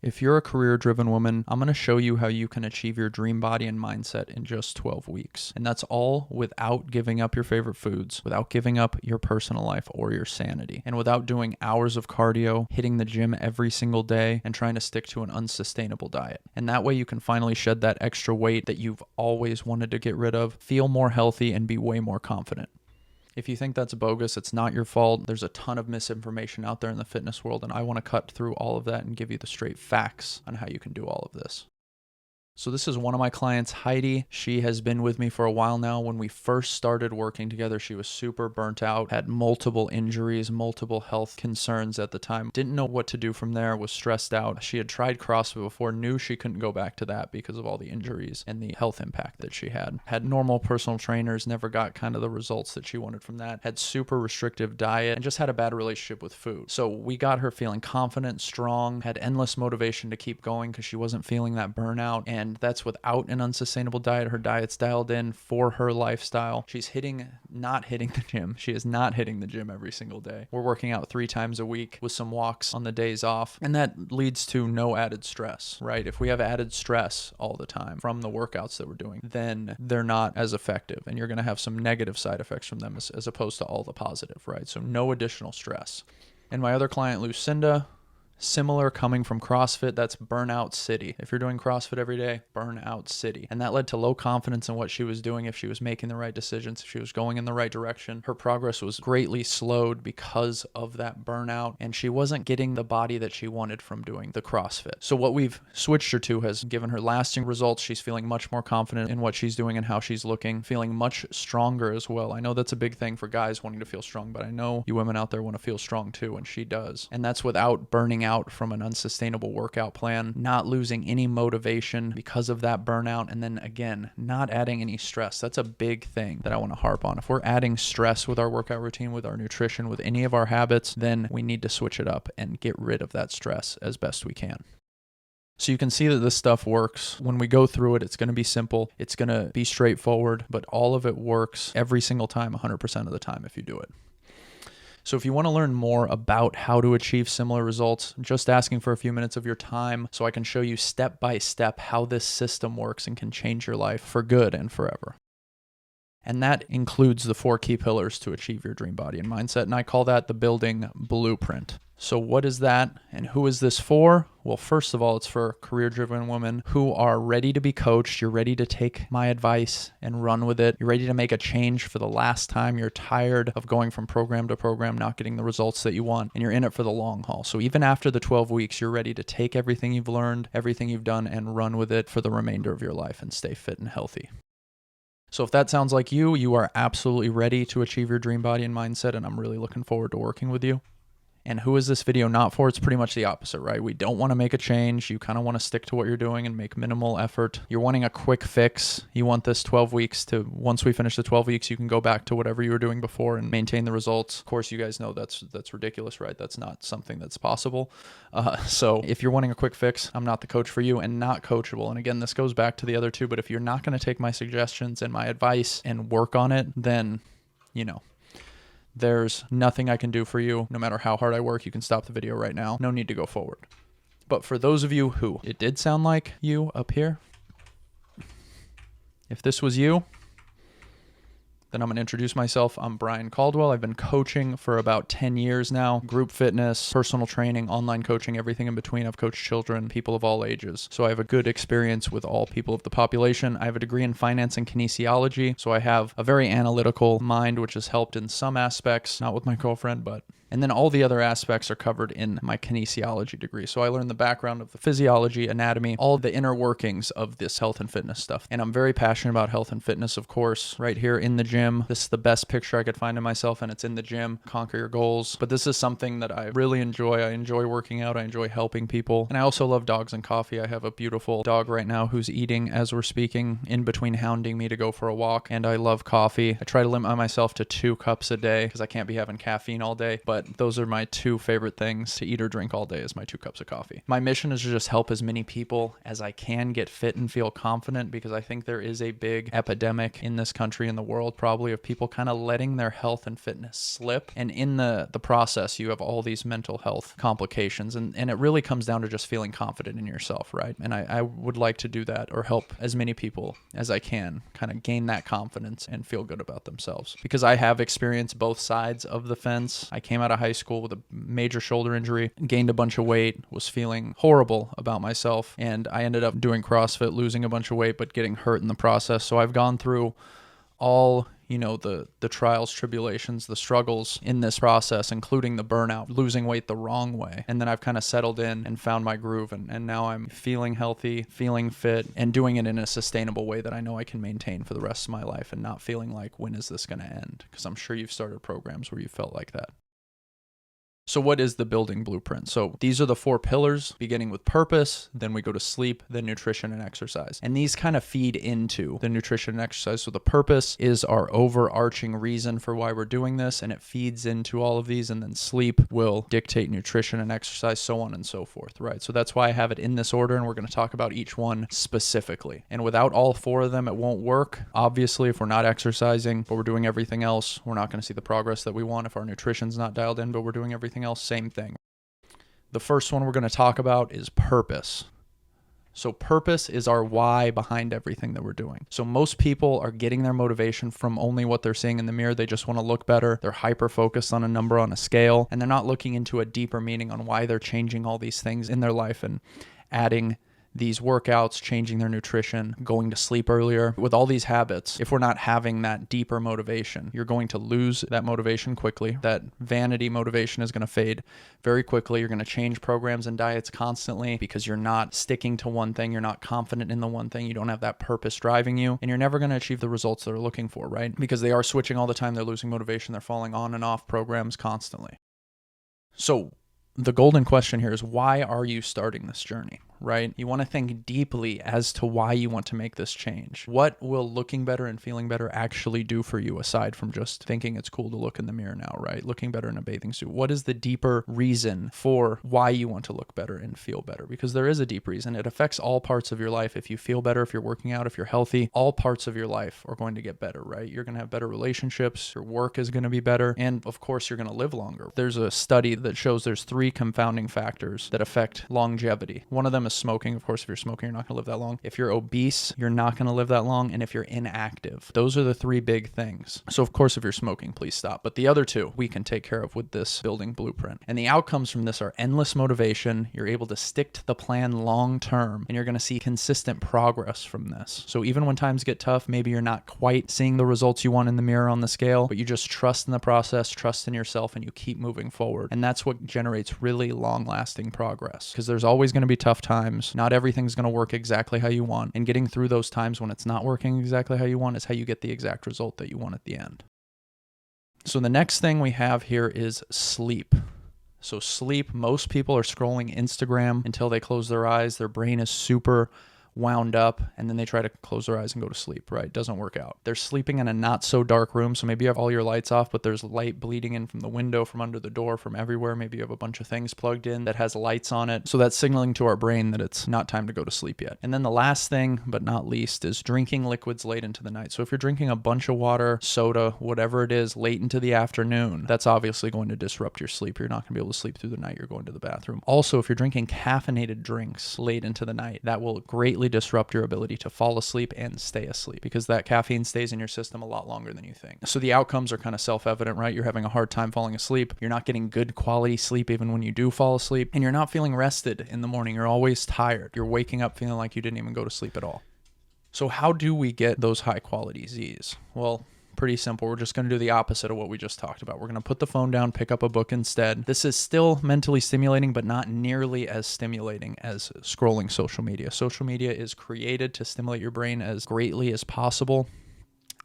If you're a career-driven woman, I'm going to show you how you can achieve your dream body and mindset in just 12 weeks. And that's all without giving up your favorite foods, without giving up your personal life or your sanity, and without doing hours of cardio, hitting the gym every single day, and trying to stick to an unsustainable diet. And that way you can finally shed that extra weight that you've always wanted to get rid of, feel more healthy, and be way more confident. If you think that's bogus, it's not your fault. There's a ton of misinformation out there in the fitness world, and I want to cut through all of that and give you the straight facts on how you can do all of this. So this is one of my clients, Heidi. She has been with me for a while now. When we first started working together, she was super burnt out, had multiple injuries, multiple health concerns at the time, didn't know what to do from there, was stressed out. She had tried CrossFit before, knew she couldn't go back to that because of all the injuries and the health impact that she had. Had normal personal trainers, never got kind of the results that she wanted from that, had super restrictive diet, and just had a bad relationship with food. So we got her feeling confident, strong, had endless motivation to keep going because she wasn't feeling that burnout, and that's without an unsustainable diet. Her diet's dialed in for her lifestyle. She's not hitting the gym. She is not hitting the gym every single day. We're working out 3 times a week with some walks on the days off. And that leads to no added stress, right? If we have added stress all the time from the workouts that we're doing, then they're not as effective. And you're going to have some negative side effects from them as opposed to all the positive, right? So no additional stress. And my other client, Lucinda, similar, coming from CrossFit, that's burnout city. If you're doing CrossFit every day, burnout city. And that led to low confidence in what she was doing, if she was making the right decisions, if she was going in the right direction. Her progress was greatly slowed because of that burnout, and she wasn't getting the body that she wanted from doing the CrossFit. So what we've switched her to has given her lasting results. She's feeling much more confident in what she's doing and how she's looking, feeling much stronger as well. I know that's a big thing for guys wanting to feel strong, but I know you women out there want to feel strong too, and she does. And that's without burning out from an unsustainable workout plan, not losing any motivation because of that burnout, and then again, not adding any stress. That's a big thing that I want to harp on. If we're adding stress with our workout routine, with our nutrition, with any of our habits, then we need to switch it up and get rid of that stress as best we can. So you can see that this stuff works. When we go through it, it's going to be simple. It's going to be straightforward, but all of it works every single time, 100% of the time if you do it. So if you want to learn more about how to achieve similar results, just asking for a few minutes of your time so I can show you step by step how this system works and can change your life for good and forever. And that includes the 4 key pillars to achieve your dream body and mindset, and I call that the building blueprint. So what is that, and who is this for? Well, first of all, it's for career-driven women who are ready to be coached. You're ready to take my advice and run with it. You're ready to make a change for the last time. You're tired of going from program to program, not getting the results that you want, and you're in it for the long haul. So even after the 12 weeks, you're ready to take everything you've learned, everything you've done, and run with it for the remainder of your life and stay fit and healthy. So if that sounds like you are absolutely ready to achieve your dream body and mindset, and I'm really looking forward to working with you. And who is this video not for? It's pretty much the opposite, right? We don't want to make a change. You kind of want to stick to what you're doing and make minimal effort. You're wanting a quick fix. You want this 12 weeks to, once we finish the 12 weeks, you can go back to whatever you were doing before and maintain the results. Of course, you guys know that's ridiculous, right? That's not something that's possible. So if you're wanting a quick fix, I'm not the coach for you and not coachable. And again, this goes back to the other two, but if you're not going to take my suggestions and my advice and work on it, then, there's nothing I can do for you. No matter how hard I work, you can stop the video right now. No need to go forward. But for those of you who it did sound like you up here, if this was you, then I'm going to introduce myself. I'm Brian Caldwell. I've been coaching for about 10 years now. Group fitness, personal training, online coaching, everything in between. I've coached children, people of all ages. So I have a good experience with all people of the population. I have a degree in finance and kinesiology. So I have a very analytical mind, which has helped in some aspects, not with my girlfriend, but... And then all the other aspects are covered in my kinesiology degree. So I learned the background of the physiology, anatomy, all the inner workings of this health and fitness stuff. And I'm very passionate about health and fitness, of course, right here in the gym. This is the best picture I could find of myself, and it's in the gym. Conquer your goals. But this is something that I really enjoy. I enjoy working out. I enjoy helping people. And I also love dogs and coffee. I have a beautiful dog right now who's eating as we're speaking, in between hounding me to go for a walk. And I love coffee. I try to limit myself to 2 cups a day because I can't be having caffeine all day. But but those are my two favorite things to eat or drink all day, is my 2 cups of coffee. My mission is to just help as many people as I can get fit and feel confident, because I think there is a big epidemic in this country, in the world probably, of people kind of letting their health and fitness slip. And in the process, you have all these mental health complications. And it really comes down to just feeling confident in yourself, right? And I would like to do that, or help as many people as I can kind of gain that confidence and feel good about themselves. Because I have experienced both sides of the fence. I came out of high school with a major shoulder injury, gained a bunch of weight, was feeling horrible about myself, and I ended up doing CrossFit, losing a bunch of weight, but getting hurt in the process. So I've gone through all, the trials, tribulations, the struggles in this process, including the burnout, losing weight the wrong way. And then I've kind of settled in and found my groove. And now I'm feeling healthy, feeling fit, and doing it in a sustainable way that I know I can maintain for the rest of my life, and not feeling like, when is this going to end? Because I'm sure you've started programs where you felt like that. So what is the building blueprint? So these are the 4 pillars, beginning with purpose, then we go to sleep, then nutrition and exercise. And these kind of feed into the nutrition and exercise. So the purpose is our overarching reason for why we're doing this, and it feeds into all of these. And then sleep will dictate nutrition and exercise, so on and so forth, right? So that's why I have it in this order, and we're going to talk about each one specifically. And without all 4 of them, it won't work. Obviously, if we're not exercising, but we're doing everything else, we're not going to see the progress that we want. If our nutrition's not dialed in, but we're doing everything else, same thing. The first one we're going to talk about is purpose. So purpose is our why behind everything that we're doing. So most people are getting their motivation from only what they're seeing in the mirror. They just want to look better. They're hyper focused on a number on a scale, and they're not looking into a deeper meaning on why they're changing all these things in their life and adding these workouts, changing their nutrition, going to sleep earlier. With all these habits, if we're not having that deeper motivation, you're going to lose that motivation quickly. That vanity motivation is going to fade very quickly. You're going to change programs and diets constantly because you're not sticking to one thing. You're not confident in the one thing. You don't have that purpose driving you, and you're never going to achieve the results they're looking for, right? Because they are switching all the time. They're losing motivation. They're falling on and off programs constantly. So the golden question here is, why are you starting this journey? Right? You want to think deeply as to why you want to make this change. What will looking better and feeling better actually do for you, aside from just thinking it's cool to look in the mirror now, right? Looking better in a bathing suit. What is the deeper reason for why you want to look better and feel better? Because there is a deep reason. It affects all parts of your life. If you feel better, if you're working out, if you're healthy, all parts of your life are going to get better, right? You're going to have better relationships. Your work is going to be better. And of course, you're going to live longer. There's a study that shows there's 3 confounding factors that affect longevity. One of them is smoking. Of course, if you're smoking, you're not going to live that long. If you're obese, you're not going to live that long. And if you're inactive, those are the 3 big things. So of course, if you're smoking, please stop. But the other 2 we can take care of with this building blueprint. And the outcomes from this are endless motivation. You're able to stick to the plan long term, and you're going to see consistent progress from this. So even when times get tough, maybe you're not quite seeing the results you want in the mirror on the scale, but you just trust in the process, trust in yourself, and you keep moving forward. And that's what generates really long-lasting progress, because there's always going to be tough times. Not everything's going to work exactly how you want, and getting through those times when it's not working exactly how you want is how you get the exact result that you want at the end. So the next thing we have here is sleep. So sleep, most people are scrolling Instagram until they close their eyes. Their brain is super wound up, and then they try to close their eyes and go to sleep, right? Doesn't work out. They're sleeping in a not so dark room, so maybe you have all your lights off, but there's light bleeding in from the window, from under the door, from everywhere. Maybe you have a bunch of things plugged in that has lights on it. So that's signaling to our brain that it's not time to go to sleep yet. And then the last thing, but not least, is drinking liquids late into the night. So if you're drinking a bunch of water, soda, whatever it is, late into the afternoon, that's obviously going to disrupt your sleep. You're not going to be able to sleep through the night. You're going to the bathroom. Also, if you're drinking caffeinated drinks late into the night, that will greatly disrupt your ability to fall asleep and stay asleep, because that caffeine stays in your system a lot longer than you think. So the outcomes are kind of self-evident, right? You're having a hard time falling asleep. You're not getting good quality sleep even when you do fall asleep, and you're not feeling rested in the morning. You're always tired. You're waking up feeling like you didn't even go to sleep at all. So how do we get those high quality Z's? Well, pretty simple. We're just going to do the opposite of what we just talked about. We're going to put the phone down, pick up a book instead. This is still mentally stimulating, but not nearly as stimulating as scrolling social media. Social media is created to stimulate your brain as greatly as possible.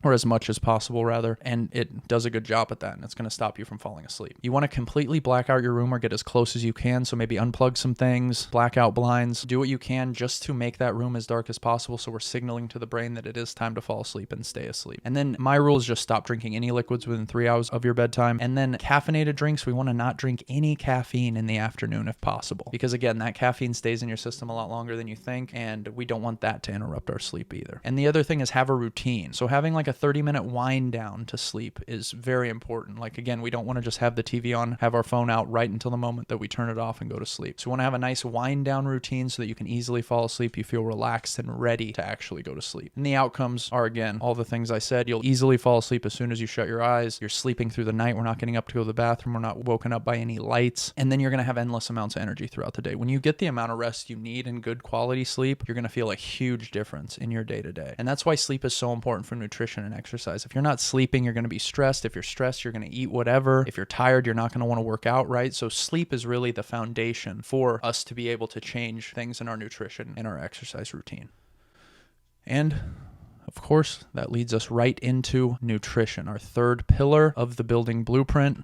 or as much as possible rather, and it does a good job at that, and it's going to stop you from falling asleep. You want to completely black out your room or get as close as you can, so maybe unplug some things, black out blinds, do what you can just to make that room as dark as possible so we're signaling to the brain that it is time to fall asleep and stay asleep. And then my rule is just stop drinking any liquids within 3 hours of your bedtime. And then caffeinated drinks, we want to not drink any caffeine in the afternoon if possible, because again, that caffeine stays in your system a lot longer than you think, and we don't want that to interrupt our sleep either. And the other thing is have a routine. So having like a 30-minute wind down to sleep is very important. Like again, we don't want to just have the TV on, have our phone out right until the moment that we turn it off and go to sleep. So we want to have a nice wind down routine so that you can easily fall asleep. You feel relaxed and ready to actually go to sleep. And the outcomes are, again, all the things I said. You'll easily fall asleep as soon as you shut your eyes. You're sleeping through the night. We're not getting up to go to the bathroom. We're not woken up by any lights. And then you're going to have endless amounts of energy throughout the day. When you get the amount of rest you need and good quality sleep, you're going to feel a huge difference in your day to day. And that's why sleep is so important for nutrition and exercise. If you're not sleeping, you're going to be stressed. If you're stressed, you're going to eat whatever. If you're tired, you're not going to want to work out, right? So sleep is really the foundation for us to be able to change things in our nutrition and our exercise routine. And of course, that leads us right into nutrition, our third pillar of the building blueprint.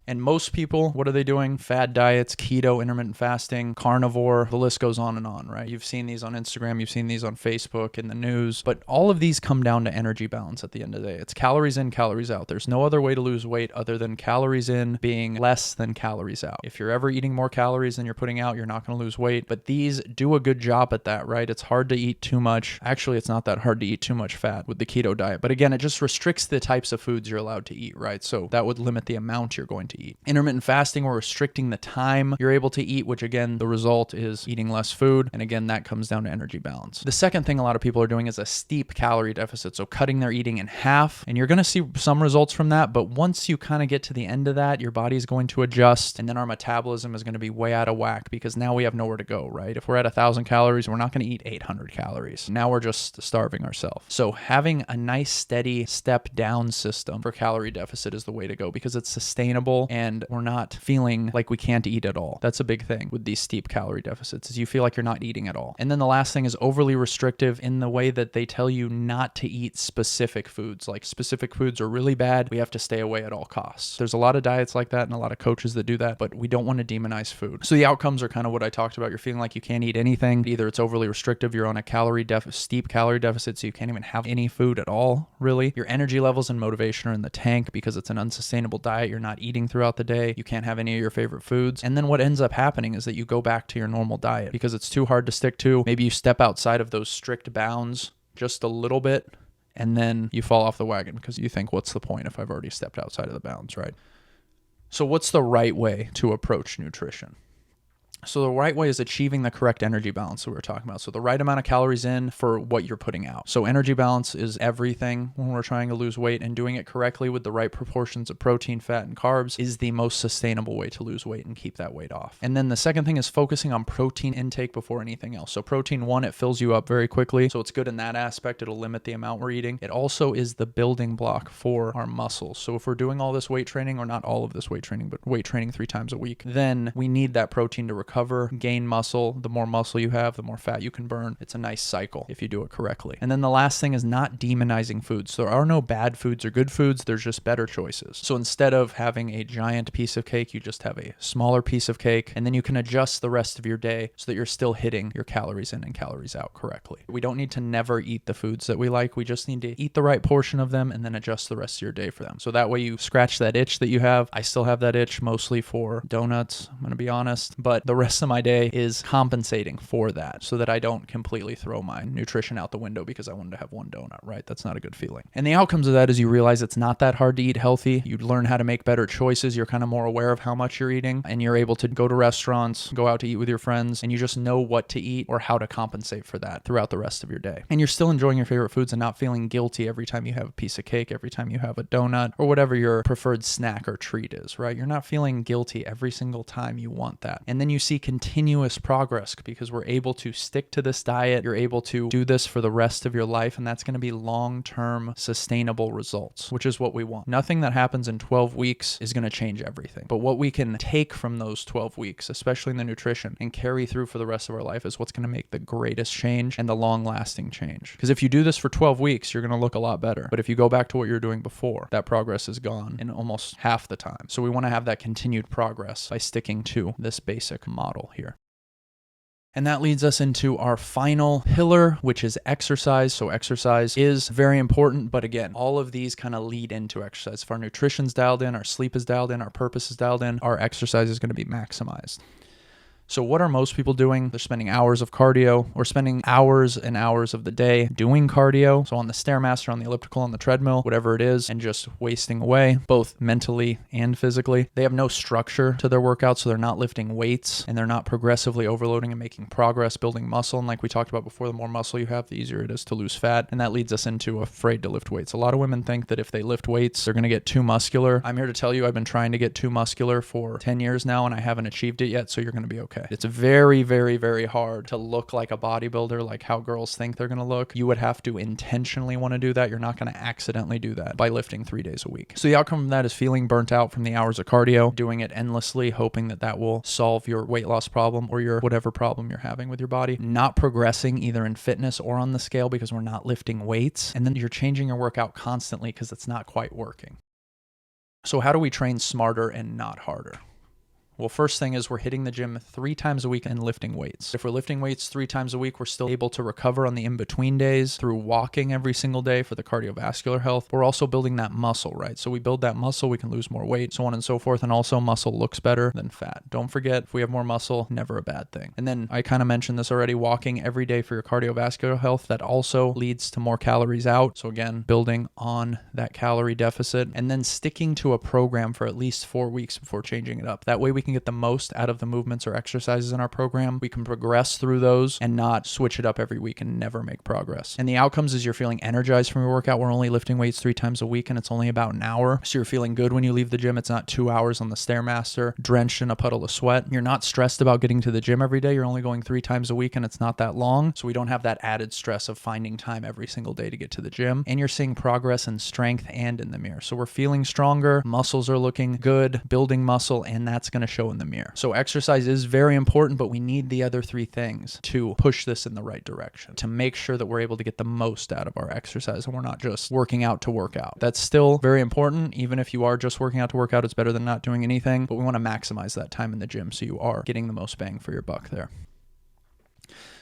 And most people, what are they doing? Fad diets, keto, intermittent fasting, carnivore, the list goes on, right? You've seen these on Instagram, you've seen these on Facebook, in the news, but all of these come down to energy balance at the end of the day. It's calories in, calories out. There's no other way to lose weight other than calories in being less than calories out. If you're ever eating more calories than you're putting out, you're not going to lose weight, but these do a good job at that, right? It's hard to eat too much. Actually, it's not that hard to eat too much fat with the keto diet, but again, it just restricts the types of foods you're allowed to eat, right? So that would limit the amount you're going to eat. Intermittent fasting, we're restricting the time you're able to eat, which again, the result is eating less food. And again, that comes down to energy balance. The second thing a lot of people are doing is a steep calorie deficit. So cutting their eating in half, and you're going to see some results from that. But once you kind of get to the end of that, your body's going to adjust, and then our metabolism is going to be way out of whack because now we have nowhere to go, right? If we're at 1,000 calories, we're not going to eat 800 calories. Now we're just starving ourselves. So having a nice steady step down system for calorie deficit is the way to go because it's sustainable and we're not feeling like we can't eat at all. That's a big thing with these steep calorie deficits is you feel like you're not eating at all. And then the last thing is overly restrictive in the way that they tell you not to eat specific foods. Like specific foods are really bad. We have to stay away at all costs. There's a lot of diets like that and a lot of coaches that do that, but we don't want to demonize food. So the outcomes are kind of what I talked about. You're feeling like you can't eat anything. Either it's overly restrictive, you're on a steep calorie deficit, so you can't even have any food at all, really. Your energy levels and motivation are in the tank because it's an unsustainable diet. You're not eating throughout the day. You can't have any of your favorite foods. And then what ends up happening is that you go back to your normal diet because it's too hard to stick to. Maybe you step outside of those strict bounds just a little bit, and then you fall off the wagon because you think, what's the point if I've already stepped outside of the bounds, right? So what's the right way to approach nutrition? So the right way is achieving the correct energy balance that we were talking about. So the right amount of calories in for what you're putting out. So energy balance is everything when we're trying to lose weight, and doing it correctly with the right proportions of protein, fat, and carbs is the most sustainable way to lose weight and keep that weight off. And then the second thing is focusing on protein intake before anything else. So protein, one, it fills you up very quickly. So it's good in that aspect. It'll limit the amount we're eating. It also is the building block for our muscles. So if we're doing all this weight training, or not all of this weight training, but weight training 3 times a week, then we need that protein to recover, gain muscle. The more muscle you have, the more fat you can burn. It's a nice cycle if you do it correctly. And then the last thing is not demonizing foods. So there are no bad foods or good foods. There's just better choices. So instead of having a giant piece of cake, you just have a smaller piece of cake, and then you can adjust the rest of your day so that you're still hitting your calories in and calories out correctly. We don't need to never eat the foods that we like. We just need to eat the right portion of them and then adjust the rest of your day for them. So that way you scratch that itch that you have. I still have that itch mostly for donuts, I'm going to be honest, but the rest of my day is compensating for that so that I don't completely throw my nutrition out the window because I wanted to have one donut, right? That's not a good feeling. And the outcomes of that is you realize it's not that hard to eat healthy. You learn how to make better choices. You're kind of more aware of how much you're eating, and you're able to go to restaurants, go out to eat with your friends, and you just know what to eat or how to compensate for that throughout the rest of your day. And you're still enjoying your favorite foods and not feeling guilty every time you have a piece of cake, every time you have a donut, or whatever your preferred snack or treat is, right? You're not feeling guilty every single time you want that. And then you see continuous progress because we're able to stick to this diet. You're able to do this for the rest of your life, and that's going to be long-term sustainable results, which is what we want. Nothing that happens in 12 weeks is going to change everything, but what we can take from those 12 weeks, especially in the nutrition, and carry through for the rest of our life is what's going to make the greatest change and the long-lasting change. Because if you do this for 12 weeks, you're going to look a lot better. But if you go back to what you're doing before, that progress is gone in almost half the time. So we want to have that continued progress by sticking to this basic model here. And that leads us into our final pillar, which is exercise. So exercise is very important, but again, all of these kind of lead into exercise. If our nutrition's dialed in, our sleep is dialed in, our purpose is dialed in, our exercise is going to be maximized. So what are most people doing? They're spending hours of cardio or spending hours and hours of the day doing cardio. So on the Stairmaster, on the elliptical, on the treadmill, whatever it is, and just wasting away, both mentally and physically. They have no structure to their workout, so they're not lifting weights and they're not progressively overloading and making progress, building muscle. And like we talked about before, the more muscle you have, the easier it is to lose fat. And that leads us into afraid to lift weights. A lot of women think that if they lift weights, they're going to get too muscular. I'm here to tell you, I've been trying to get too muscular for 10 years now, and I haven't achieved it yet, so you're going to be okay. It's very, very, very hard to look like a bodybuilder, like how girls think they're going to look. You would have to intentionally want to do that. You're not going to accidentally do that by lifting 3 days a week. So the outcome of that is feeling burnt out from the hours of cardio, doing it endlessly, hoping that that will solve your weight loss problem or your whatever problem you're having with your body. Not progressing either in fitness or on the scale because we're not lifting weights. And then you're changing your workout constantly because it's not quite working. So how do we train smarter and not harder? Well, first thing is we're hitting the gym 3 times a week and lifting weights. If we're lifting weights 3 times a week, we're still able to recover on the in-between days through walking every single day for the cardiovascular health. We're also building that muscle, right? So we build that muscle, we can lose more weight, so on and so forth. And also muscle looks better than fat. Don't forget, if we have more muscle, never a bad thing. And then I kind of mentioned this already, walking every day for your cardiovascular health, that also leads to more calories out. So again, building on that calorie deficit and then sticking to a program for at least 4 weeks before changing it up. That way we can get the most out of the movements or exercises in our program. We can progress through those and not switch it up every week and never make progress. And the outcomes is you're feeling energized from your workout. We're only lifting weights 3 times a week and it's only about an hour. So you're feeling good when you leave the gym. It's not 2 hours on the Stairmaster, drenched in a puddle of sweat. You're not stressed about getting to the gym every day. You're only going 3 times a week and it's not that long. So we don't have that added stress of finding time every single day to get to the gym. And you're seeing progress in strength and in the mirror. So we're feeling stronger. Muscles are looking good, building muscle, and that's going to show in the mirror. So exercise is very important, but we need the other 3 things to push this in the right direction, to make sure that we're able to get the most out of our exercise and we're not just working out to work out. That's still very important. Even if you are just working out to work out, it's better than not doing anything, but we want to maximize that time in the gym so you are getting the most bang for your buck there.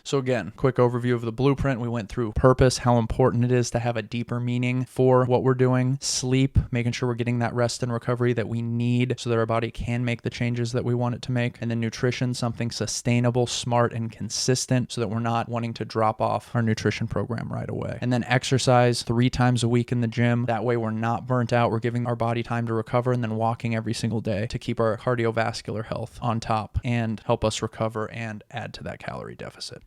So again, quick overview of the blueprint. We went through purpose, how important it is to have a deeper meaning for what we're doing. Sleep, making sure we're getting that rest and recovery that we need so that our body can make the changes that we want it to make. And then nutrition, something sustainable, smart, and consistent so that we're not wanting to drop off our nutrition program right away. And then exercise 3 times a week in the gym. That way we're not burnt out. We're giving our body time to recover, and then walking every single day to keep our cardiovascular health on top and help us recover and add to that calorie deficit.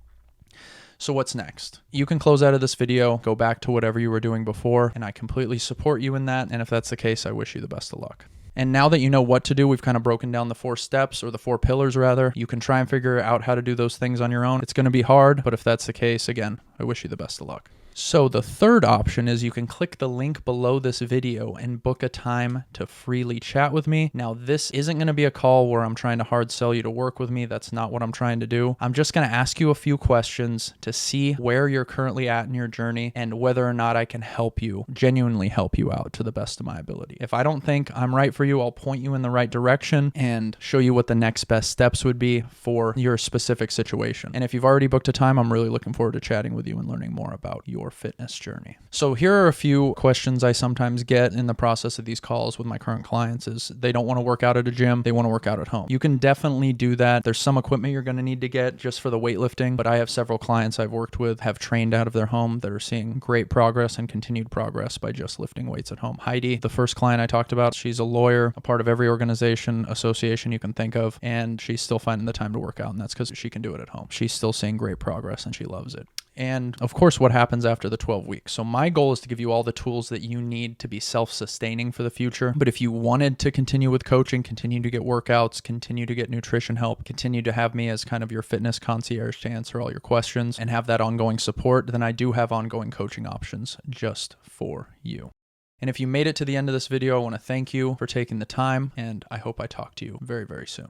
So what's next? You can close out of this video, go back to whatever you were doing before, and I completely support you in that. And if that's the case, I wish you the best of luck. And now that you know what to do, we've kind of broken down the 4 steps, or the 4 pillars rather. You can try and figure out how to do those things on your own. It's going to be hard, but if that's the case, again, I wish you the best of luck. So the third option is you can click the link below this video and book a time to freely chat with me. Now, this isn't going to be a call where I'm trying to hard sell you to work with me. That's not what I'm trying to do. I'm just going to ask you a few questions to see where you're currently at in your journey and whether or not I can help you, genuinely help you out to the best of my ability. If I don't think I'm right for you, I'll point you in the right direction and show you what the next best steps would be for your specific situation. And if you've already booked a time, I'm really looking forward to chatting with you and learning more about your fitness journey. So here are a few questions I sometimes get in the process of these calls with my current clients. Is they don't want to work out at a gym, they want to work out at home. You can definitely do that. There's some equipment you're going to need to get just for the weightlifting, but I have several clients I've worked with have trained out of their home that are seeing great progress and continued progress by just lifting weights at home. Heidi, the first client I talked about, she's a lawyer, a part of every organization, association you can think of, and she's still finding the time to work out, and that's because she can do it at home. She's still seeing great progress and she loves it. and of course what happens after the 12 weeks. So my goal is to give you all the tools that you need to be self-sustaining for the future. But if you wanted to continue with coaching, continue to get workouts, continue to get nutrition help, continue to have me as kind of your fitness concierge to answer all your questions and have that ongoing support, then I do have ongoing coaching options just for you. And if you made it to the end of this video, I want to thank you for taking the time, and I hope I talk to you very, very soon.